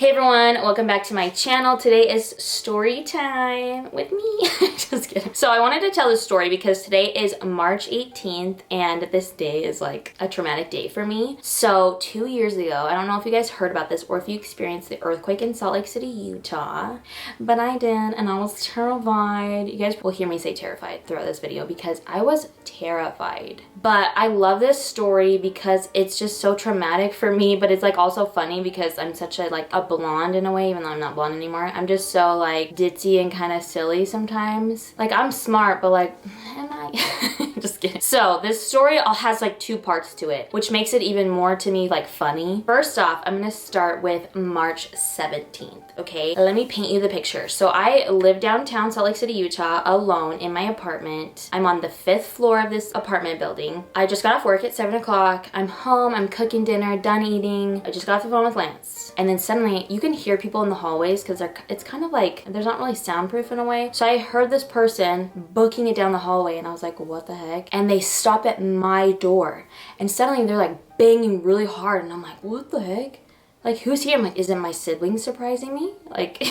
Hey everyone, welcome back to my channel. Today is story time with me. Just kidding. So I wanted to tell this story because today is March 18th and this day is like a traumatic day for me. So 2 years ago, I don't know if you guys heard about this or if you experienced the earthquake in Salt Lake City, Utah, but I did and I was terrified. You guys will hear me say terrified throughout this video because I was terrified. But I love this story because it's just so traumatic for me, but it's like also funny because I'm such a blonde in a way, even though I'm not blonde anymore. I'm just so like ditzy and kind of silly sometimes. Like I'm smart, but like, am I? Just kidding. So this story all has like two parts to it, which makes it even more to me like funny. First off, I'm gonna start with March 17th, okay? Let me paint you the picture. So I live downtown Salt Lake City, Utah, alone in my apartment. I'm on the 5th floor of this apartment building. I just got off work at 7 o'clock. I'm home, I'm cooking dinner, done eating. I just got off the phone with Lance. And then suddenly you can hear people in the hallways because it's kind of like, there's not really soundproof in a way. So I heard this person booking it down the hallway and I was like, what the heck? And they stop at my door and suddenly they're like banging really hard and I'm like, what the heck? Like, who's here? I'm like, is it my siblings surprising me? Like,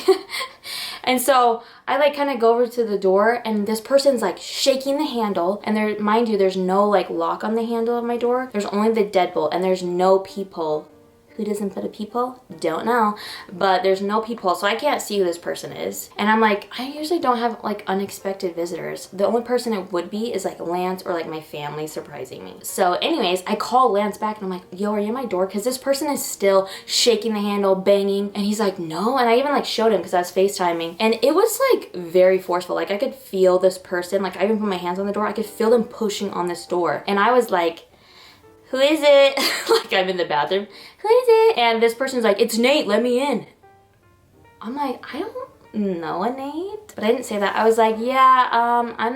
and so I like kind of go over to the door and this person's like shaking the handle and there, mind you, there's no like lock on the handle of my door. There's only the deadbolt and there's no peephole. Who doesn't put a peephole? Don't know, but there's no peephole, so I can't see who this person is. And I'm like, I usually don't have like unexpected visitors. The only person it would be is like Lance or like my family surprising me. So anyways, I call Lance back and I'm like, yo, are you at my door? Because this person is still shaking the handle, banging. And he's like, no. And I even like showed him because I was FaceTiming. And it was like very forceful. Like I could feel this person, like I even put my hands on the door. I could feel them pushing on this door. And I was like, who is it? Like I'm in the bathroom. Who is it? And this person's like, it's Nate, let me in. I'm like, I don't know a Nate. But I didn't say that. I was like, yeah, I'm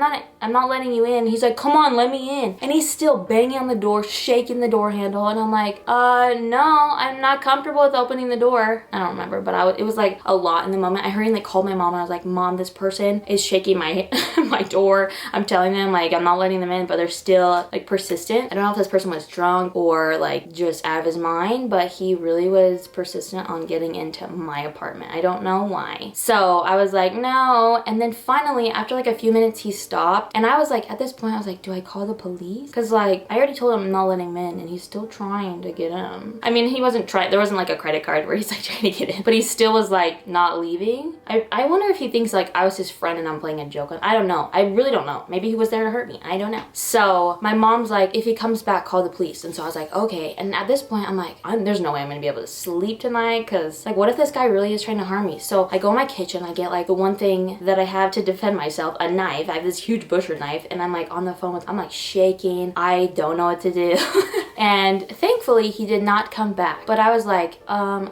not letting you in. He's like, come on, let me in. And he's still banging on the door, shaking the door handle. And I'm like, no, I'm not comfortable with opening the door. I don't remember, but it was like a lot in the moment. I hurried and like called my mom and I was like, Mom, this person is shaking my my door. I'm telling them like I'm not letting them in, but they're still like persistent. I don't know if this person was drunk or like just out of his mind, but he really was persistent on getting into my apartment. I don't know why. So I was like, no. And then finally, after like a few minutes, he stopped. And I was like, at this point, I was like, do I call the police? Because like, I already told him I'm not letting him in and he's still trying to get in. I mean, he wasn't trying, there wasn't like a credit card where he's like trying to get in, but he still was like not leaving. I wonder if he thinks like I was his friend and I'm playing a joke. I don't know. I really don't know. Maybe he was there to hurt me. I don't know. So my mom's like, if he comes back, call the police. And so I was like, okay. And at this point, I'm like, there's no way I'm gonna be able to sleep tonight because like, what if this guy really is trying to harm me? So I go in my kitchen, I get like the one thing that I have to defend myself, a knife. I have this huge butcher knife and I'm like on the phone I'm like shaking. I don't know what to do. And thankfully he did not come back. But I was like,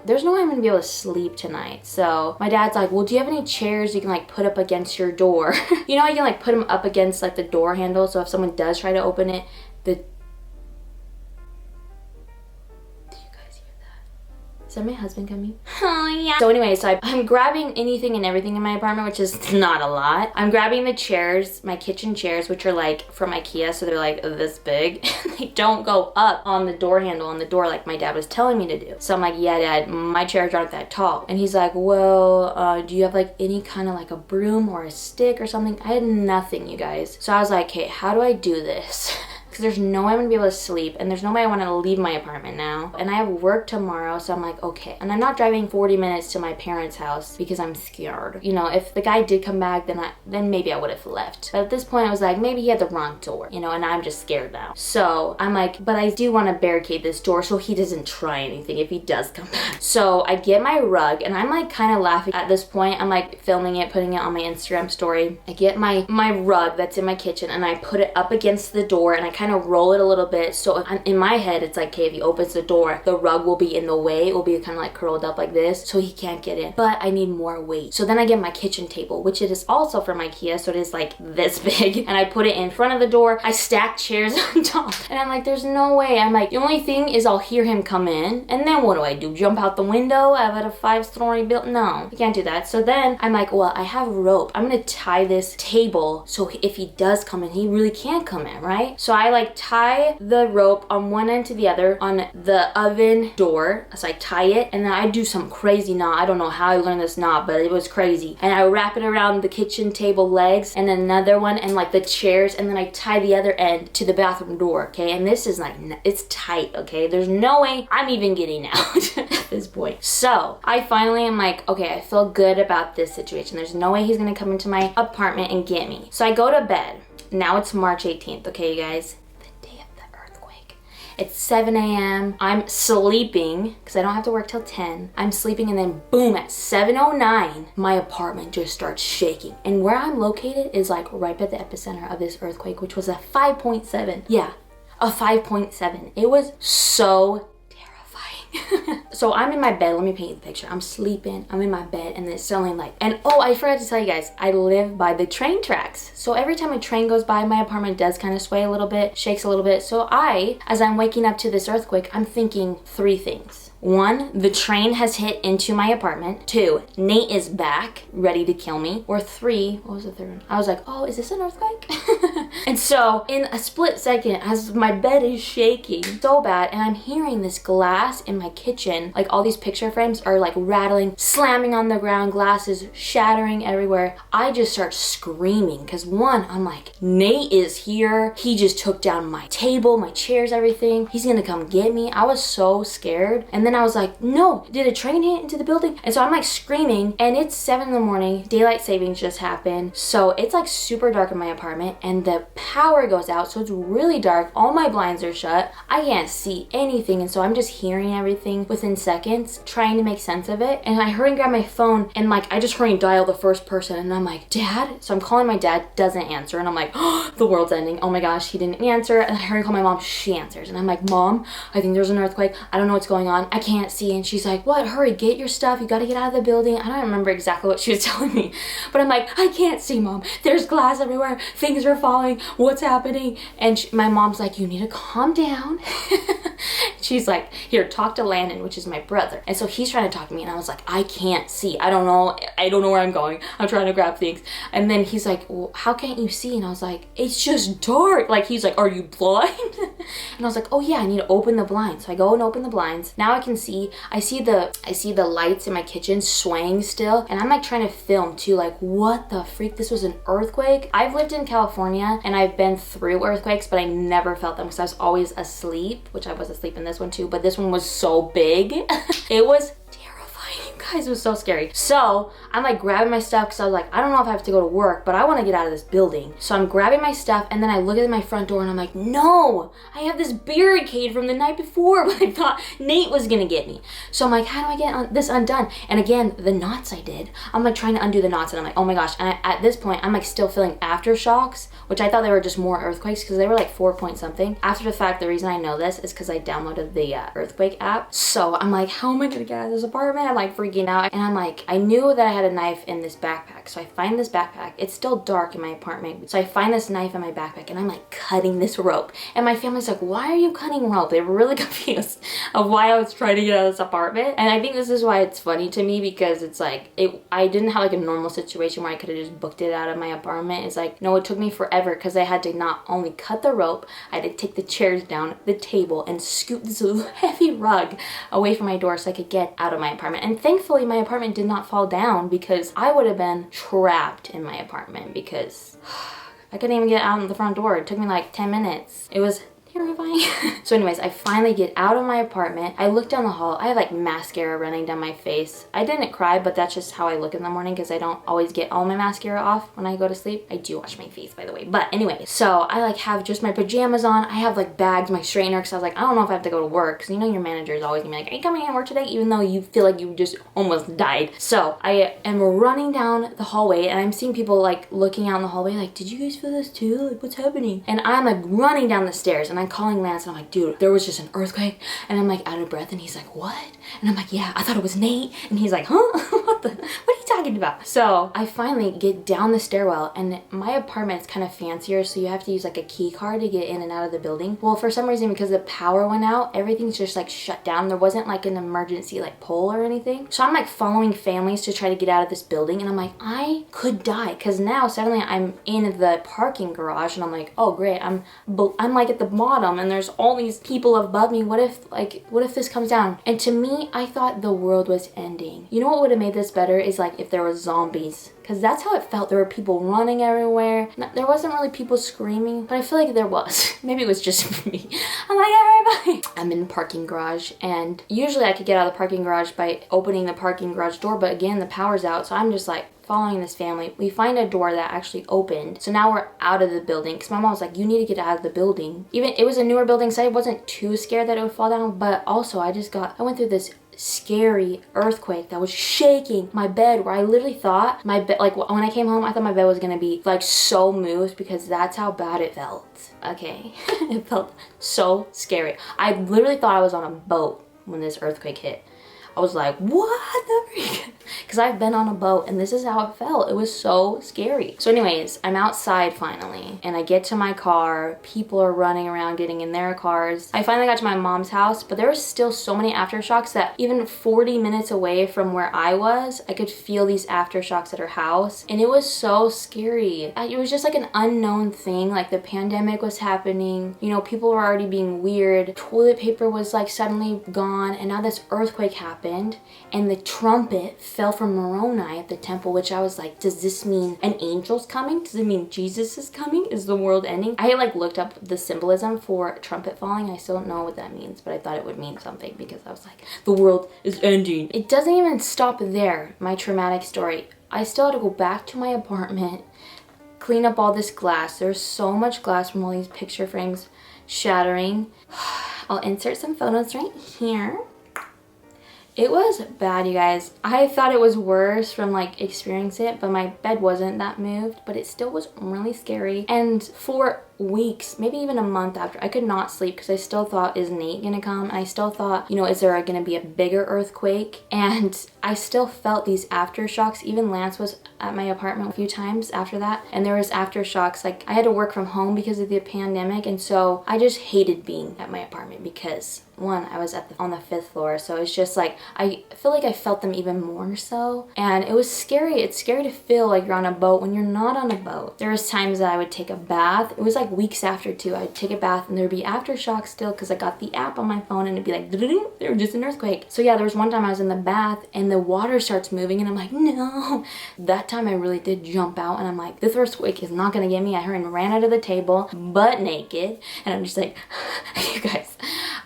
there's no way I'm gonna be able to sleep tonight. So my dad's like, well, do you have any chairs you can like put up against your door? You know, you can like put them up against like the door handle so if someone does try to open it, is that my husband coming? Oh yeah. So anyways, so I'm grabbing anything and everything in my apartment, which is not a lot. I'm grabbing the chairs, my kitchen chairs, which are like from IKEA, so they're like this big. They don't go up on the door handle on the door like my dad was telling me to do. So I'm like, yeah, Dad, my chairs aren't that tall. And he's like, well, do you have like any kind of like a broom or a stick or something? I had nothing, you guys. So I was like, okay, how do I do this? Because there's no way I'm gonna be able to sleep and there's no way I want to leave my apartment now. And I have work tomorrow, so I'm like, okay. And I'm not driving 40 minutes to my parents' house because I'm scared. You know, if the guy did come back, then maybe I would have left. But at this point, I was like, maybe he had the wrong door, you know, and I'm just scared now. So I'm like, but I do want to barricade this door so he doesn't try anything if he does come back. So I get my rug and I'm like kind of laughing at this point. I'm like filming it, putting it on my Instagram story. I get my rug that's in my kitchen and I put it up against the door and I kind of roll it a little bit. So in my head, it's like, okay, if he opens the door, the rug will be in the way. It will be kind of like curled up like this so he can't get in. But I need more weight. So then I get my kitchen table, which it is also from IKEA. So it is like this big. And I put it in front of the door. I stack chairs on top. And I'm like, there's no way. I'm like, the only thing is I'll hear him come in. And then what do? Jump out the window at a 5-story building? No, I can't do that. So then I'm like, well, I have rope. I'm going to tie this table so if he does come in, he really can't come in, right? So I like tie the rope on one end to the other on the oven door. So I tie it and then I do some crazy knot. I don't know how I learned this knot, but it was crazy. And I wrap it around the kitchen table legs and another one and like the chairs, and then I tie the other end to the bathroom door, okay? And this is like, it's tight, okay? There's no way I'm even getting out at this point. So I finally am like, okay, I feel good about this situation. There's no way he's gonna come into my apartment and get me. So I go to bed. Now it's March 18th, okay, you guys? The day of the earthquake. It's 7 a.m. I'm sleeping because I don't have to work till 10. I'm sleeping and then boom, at 7:09, my apartment just starts shaking. And where I'm located is like right at the epicenter of this earthquake, which was a 5.7. Yeah, a 5.7. It was so so I'm in my bed. Let me paint you the picture. I'm sleeping. I'm in my bed and it's suddenly like, and oh, I forgot to tell you guys, I live by the train tracks. So every time a train goes by, my apartment does kind of sway a little bit, shakes a little bit. So as I'm waking up to this earthquake, I'm thinking 3 things. 1, the train has hit into my apartment. 2, Nate is back, ready to kill me. Or 3, what was the third one? I was like, oh, is this an earthquake? And so in a split second, as my bed is shaking so bad, and I'm hearing this glass in my kitchen, like all these picture frames are like rattling, slamming on the ground, glasses shattering everywhere. I just start screaming because 1, I'm like, Nate is here. He just took down my table, my chairs, everything. He's gonna come get me. I was so scared. And then I was like, no, did a train hit into the building? And so I'm like screaming, and it's 7 in the morning. Daylight savings just happened. So it's like super dark in my apartment and the power goes out. So it's really dark. All my blinds are shut. I can't see anything. And so I'm just hearing everything within seconds, trying to make sense of it. And I hurry and grab my phone and like, I just hurry and dial the first person. And I'm like, Dad? So I'm calling my dad, doesn't answer. And I'm like, oh, the world's ending. Oh my gosh, he didn't answer. And I hurry and call my mom, she answers. And I'm like, Mom, I think there's an earthquake. I don't know what's going on. I can't see. And she's like, what? Hurry, get your stuff. You got to get out of the building. I don't remember exactly what she was telling me, but I'm like, I can't see, Mom. There's glass everywhere. Things are falling. What's happening? And my mom's like, you need to calm down. She's like, here, talk to Landon, which is my brother. And so he's trying to talk to me, and I was like, I can't see. I don't know where I'm going. I'm trying to grab things. And then he's like, well, how can't you see? And I was like, it's just dark. Like, he's like, are you blind? And I was like, oh yeah, I need to open the blinds. So I go and open the blinds. Now I can see. I see the lights in my kitchen swaying still, and I'm like trying to film too, like, what the freak? This was an earthquake. I've lived in California and I've been through earthquakes, but I never felt them because I was always asleep, which I was asleep in this one too, but this one was so big. It was terrifying, you guys. It was so scary. So I'm like grabbing my stuff because I was like, I don't know if I have to go to work, but I want to get out of this building. So I'm grabbing my stuff, and then I look at my front door and I'm like, no, I have this barricade from the night before, but I thought Nate was gonna get me. So I'm like, how do I get this undone? And again, the knots I did, I'm like trying to undo the knots, and I'm like, oh my gosh. And at this point, I'm like still feeling aftershocks, which I thought they were just more earthquakes because they were like 4 point something. After the fact, the reason I know this is because I downloaded the earthquake app. So I'm like, how am I gonna get out of this apartment? I'm like freaking out. And I'm like, I knew that I had a knife in this backpack. So I find this backpack. It's still dark in my apartment. So I find this knife in my backpack, and I'm like cutting this rope. And my family's like, why are you cutting rope? They were really confused of why I was trying to get out of this apartment. And I think this is why it's funny to me, because it's like, I didn't have like a normal situation where I could have just booked it out of my apartment. It's like, no, it took me forever because I had to not only cut the rope, I had to take the chairs down, the table, and scoot this heavy rug away from my door so I could get out of my apartment. And thankfully my apartment did not fall down, because I would have been trapped in my apartment because I couldn't even get out the front door. It took me like 10 minutes. It was terrifying. So anyways, I finally get out of my apartment. I look down the hall. I have like mascara running down my face. I didn't cry, but that's just how I look in the morning because I don't always get all my mascara off when I go to sleep. I do wash my face, by the way. But anyway, so I like have just my pajamas on. I have like bags, my straightener, because I was like, I don't know if I have to go to work, because you know your manager is always gonna be like, are you coming in work today? Even though you feel like you just almost died. So I am running down the hallway, and I'm seeing people like looking out in the hallway like, did you guys feel this too? Like, what's happening? And I'm like running down the stairs, and I'm calling Lance, and I'm like, dude, there was just an earthquake. And I'm like out of breath, and he's like, what? And I'm like, yeah, I thought it was Nate. And he's like, huh? What are you talking about? So I finally get down the stairwell, and my apartment is kind of fancier, so you have to use like a key card to get in and out of the building. Well, for some reason, because the power went out, everything's just like shut down. There wasn't like an emergency like pole or anything. So I'm like following families to try to get out of this building, and I'm like, I could die, because now suddenly I'm in the parking garage, and I'm like, oh great, I'm like at the bottom, and there's all these people above me. What if this comes down? And to me, I thought the world was ending. You know what would have made this better is like if there was zombies, because that's how it felt. There were people running everywhere. There wasn't really people screaming, but I feel like there was. Maybe it was just me. I'm like, everybody. I'm in the parking garage, and usually I could get out of the parking garage by opening the parking garage door, but again, the power's out, so I'm just like following this family. We find a door that actually opened, so now we're out of the building, because my mom was like, you need to get out of the building. Even it was a newer building, so I wasn't too scared that it would fall down, but also I went through this scary earthquake that was shaking my bed, where I literally thought my bed, like when I came home, I thought my bed was gonna be like so moved, because that's how bad it felt. Okay. It felt so scary. I literally thought I was on a boat when this earthquake hit. I was like, what the freak? Because I've been on a boat, and this is how it felt. It was so scary. So anyways, I'm outside finally, and I get to my car. People are running around getting in their cars. I finally got to my mom's house, but there was still so many aftershocks that even 40 minutes away from where I was, I could feel these aftershocks at her house, and it was so scary. It was just like an unknown thing. Like the pandemic was happening, you know, people were already being weird. Toilet paper was like suddenly gone, and now this earthquake happened, and the trumpet fell from Moroni at the temple, which I was like, does this mean an angel's coming? Does it mean Jesus is coming? Is the world ending? I like looked up the symbolism for trumpet falling. I still don't know what that means, but I thought it would mean something, because I was like, the world is ending. It doesn't even stop there, my traumatic story. I still had to go back to my apartment, clean up all this glass. There's so much glass from all these picture frames shattering. I'll insert some photos right here. It was bad, you guys. I thought it was worse from like experiencing it, but my bed wasn't that moved, but it still was really scary. And for weeks, maybe even a month after, I could not sleep, because I still thought, is Nate gonna come? And I still thought, you know, is there gonna be a bigger earthquake? And I still felt these aftershocks. Even Lance was at my apartment a few times after that, and there was aftershocks. Like I had to work from home because of the pandemic, and so I just hated being at my apartment, because one, I was on the 5th floor, so it's just like I feel like I felt them even more so, and it was scary. It's scary to feel like you're on a boat when you're not on a boat. There was times that I would take a bath. It was like weeks after too. I'd take a bath and there'd be aftershocks still, because I got the app on my phone, and it'd be like, there was just an earthquake. So yeah, there was one time I was in the bath and the water starts moving, and I'm like, no. That time I really did jump out, and I'm like, this earthquake is not gonna get me. I hurried and ran out of the table, butt naked, and I'm just like, you guys,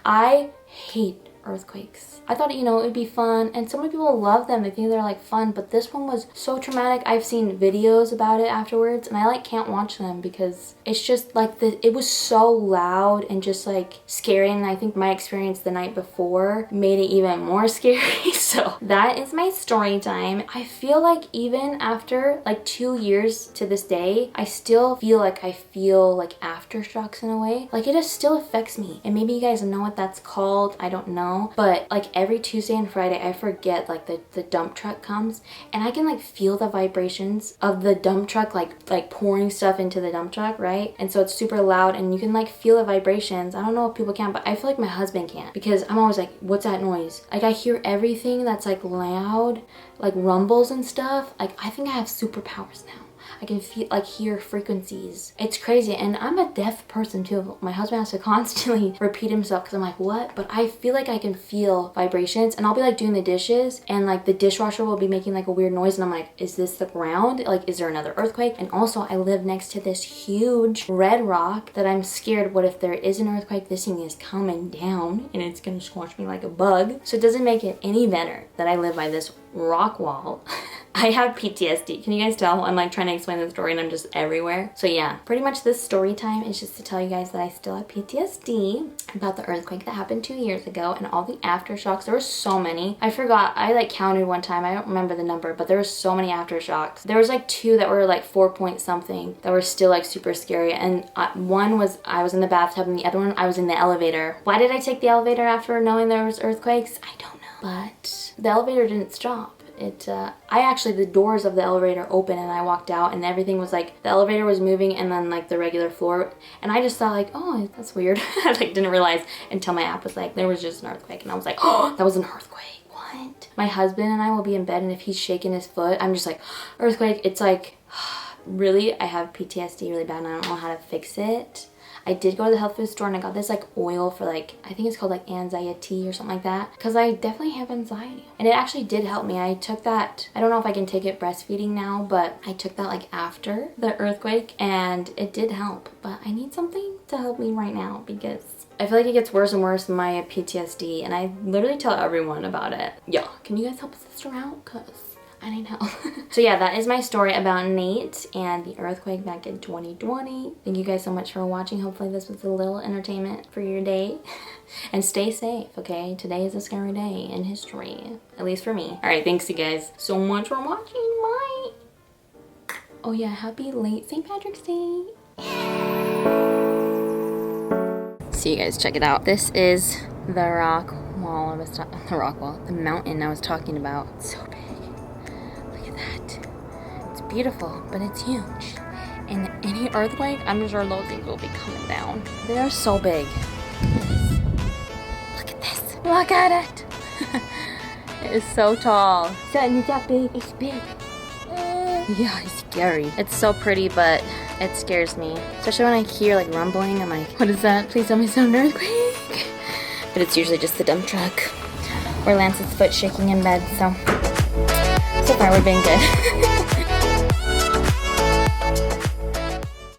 I hate earthquakes. I thought, you know, it'd be fun, and so many people love them. They think they're like fun, but this one was so traumatic. I've seen videos about it afterwards, and I like can't watch them, because it's just like it was so loud and just like scary, and I think my experience the night before made it even more scary. So that is my story time. I feel like even after like 2 years to this day, I still feel like aftershocks in a way. Like it just still affects me, and maybe you guys know what that's called. I don't know, but like every Tuesday and Friday, I forget, like the dump truck comes, and I can like feel the vibrations of the dump truck like pouring stuff into the dump truck, right? And so it's super loud, and you can like feel the vibrations. I don't know if people can, but I feel like my husband can't, because I'm always like, what's that noise? Like I hear everything that's like loud, like rumbles and stuff. Like I think I have superpowers now. I can feel, like, hear frequencies. It's crazy, and I'm a deaf person too. My husband has to constantly repeat himself, because I'm like, what? But I feel like I can feel vibrations, and I'll be like doing the dishes, and like the dishwasher will be making like a weird noise, and I'm like, is this the ground? Like, is there another earthquake? And also, I live next to this huge red rock that I'm scared, what if there is an earthquake? This thing is coming down, and it's gonna squash me like a bug. So it doesn't make it any better that I live by this rock wall. I have PTSD. Can you guys tell? I'm like trying to explain the story and I'm just everywhere. So yeah, pretty much this story time is just to tell you guys that I still have PTSD about the earthquake that happened 2 years ago and all the aftershocks. There were so many. I forgot. I like counted one time. I don't remember the number, but there were so many aftershocks. There was like 2 that were like 4 point something that were still like super scary. And one was I was in the bathtub and the other one I was in the elevator. Why did I take the elevator after knowing there was earthquakes? I don't know. But the elevator didn't stop. the doors of the elevator opened and I walked out and everything was like, the elevator was moving and then like the regular floor, and I just thought like, oh, that's weird. I like didn't realize until my app was like, there was just an earthquake, and I was like, oh, that was an earthquake. What? My husband and I will be in bed, and if he's shaking his foot, I'm just like, earthquake. It's like, really, I have PTSD really bad and I don't know how to fix it. I did go to the health food store and I got this like oil for like, I think it's called like anxiety or something like that, because I definitely have anxiety. And it actually did help me. I took that, I don't know if I can take it breastfeeding now, but I took that like after the earthquake and it did help. But I need something to help me right now because I feel like it gets worse and worse, my PTSD, and I literally tell everyone about it. Yeah, can you guys help a sister out? Cause I need help. So yeah, that is my story about Nate and the earthquake back in 2020. Thank you guys so much for watching. Hopefully this was a little entertainment for your day. And stay safe, okay? Today is a scary day in history, at least for me. All right, thanks you guys so much for watching. Bye. Oh yeah, happy late St. Patrick's Day. So you guys, check it out. This is the rock wall the mountain I was talking about. It's so big. That. It's beautiful, but it's huge. And any earthquake, I'm sure those things will be coming down. They are so big. Look at this. Look at it. It is so tall. It's that big. It's big. Yeah, it's scary. It's so pretty, but it scares me. Especially when I hear like rumbling. I'm like, what is that? Please tell me it's not an earthquake. But it's usually just the dump truck. Or Lance's foot shaking in bed, so far we've been good.